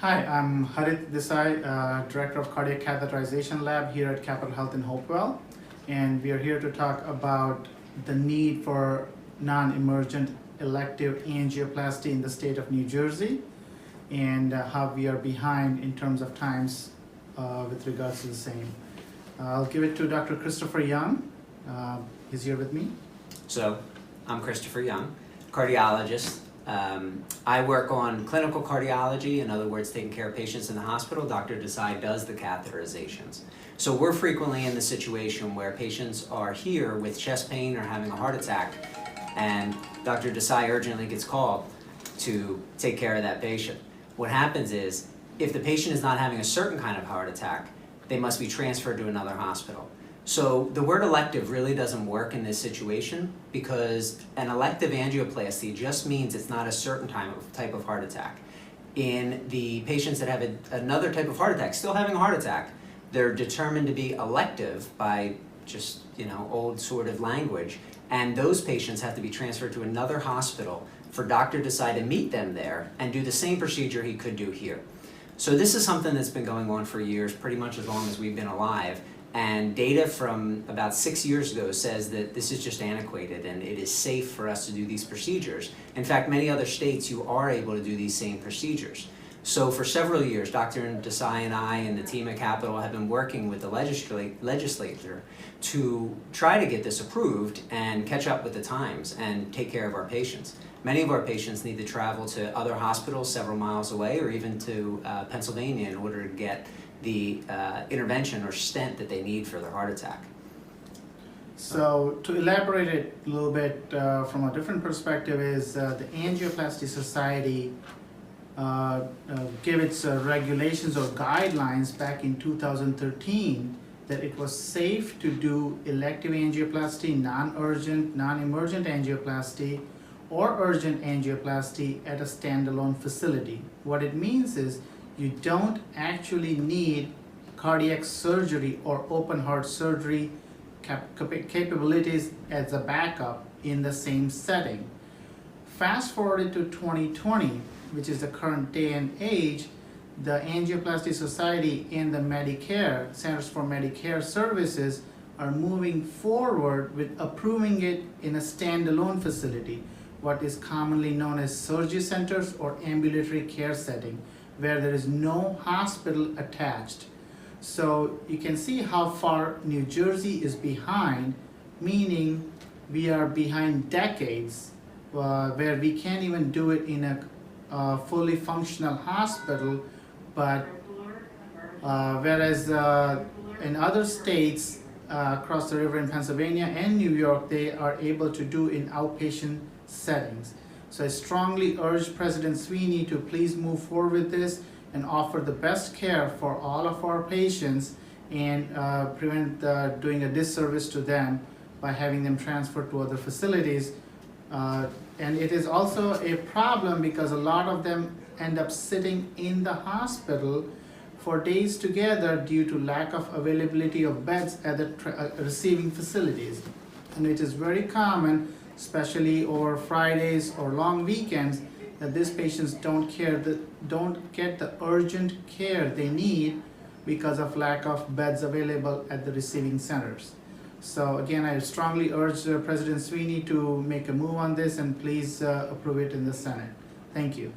Hi, I'm Harit Desai, Director of Cardiac Catheterization Lab here at Capital Health in Hopewell. And we are here to talk about the need for non-emergent elective angioplasty in the state of New Jersey and how we are behind in terms of times with regards to the same. I'll give it to Dr. Kristopher Young. He's here with me. So, I'm Kristopher Young, cardiologist. I work on clinical cardiology, in other words, taking care of patients in the hospital. Dr. Desai does the catheterizations. So we're frequently in the situation where patients are here with chest pain or having a heart attack, and Dr. Desai urgently gets called to take care of that patient. What happens is, if the patient is not having a certain kind of heart attack, they must be transferred to another hospital. So the word elective really doesn't work in this situation because an elective angioplasty just means it's not a certain type of heart attack. In the patients that have another type of heart attack, still having a heart attack, they're determined to be elective by just, old sort of language, and those patients have to be transferred to another hospital for Dr. Desai to meet them there and do the same procedure he could do here. So this is something that's been going on for years, pretty much as long as we've been alive. And data from about 6 years ago says that this is just antiquated and it is safe for us to do these procedures. In fact, many other states you are able to do these same procedures. So for several years, Dr. Desai and I and the team at Capitol have been working with the legislature to try to get this approved and catch up with the times and take care of our patients. Many of our patients need to travel to other hospitals several miles away or even to Pennsylvania in order to get the intervention or stent that they need for their heart attack. So to elaborate it a little bit from a different perspective is the Angioplasty Society gave its regulations or guidelines back in 2013 that it was safe to do elective angioplasty, non-urgent, non-emergent angioplasty, or urgent angioplasty at a standalone facility. What it means is you don't actually need cardiac surgery or open heart surgery capabilities as a backup in the same setting. Fast forward to 2020, which is the current day and age, the Angioplasty Society and the Medicare, Centers for Medicare Services, are moving forward with approving it in a standalone facility, what is commonly known as surgery centers or ambulatory care setting, where there is no hospital attached. So you can see how far New Jersey is behind, meaning we are behind decades where we can't even do it in a fully functional hospital, but whereas in other states across the river in Pennsylvania and New York, they are able to do in outpatient settings. So I strongly urge President Sweeney to please move forward with this and offer the best care for all of our patients and prevent doing a disservice to them by having them transferred to other facilities. And it is also a problem because a lot of them end up sitting in the hospital for days together due to lack of availability of beds at the receiving facilities. And it is very common, especially over Fridays or long weekends, that these patients don't get the urgent care they need because of lack of beds available at the receiving centers. So again, I strongly urge President Sweeney to make a move on this and please approve it in the Senate. Thank you.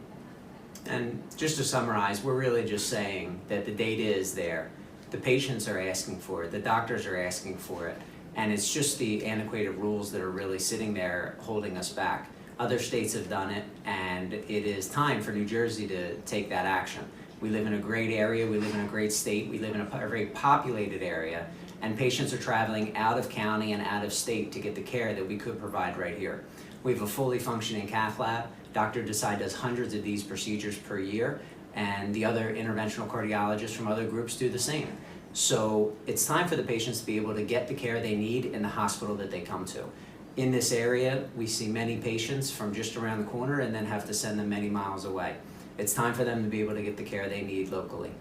And just to summarize, we're really just saying that the data is there, the patients are asking for it, the doctors are asking for it, and it's just the antiquated rules that are really sitting there holding us back. Other states have done it, and it is time for New Jersey to take that action. We live in a great area, we live in a great state, we live in a very populated area, and patients are traveling out of county and out of state to get the care that we could provide right here. We have a fully functioning cath lab. Dr. Desai does hundreds of these procedures per year, and the other interventional cardiologists from other groups do the same. So it's time for the patients to be able to get the care they need in the hospital that they come to. In this area, we see many patients from just around the corner and then have to send them many miles away. It's time for them to be able to get the care they need locally.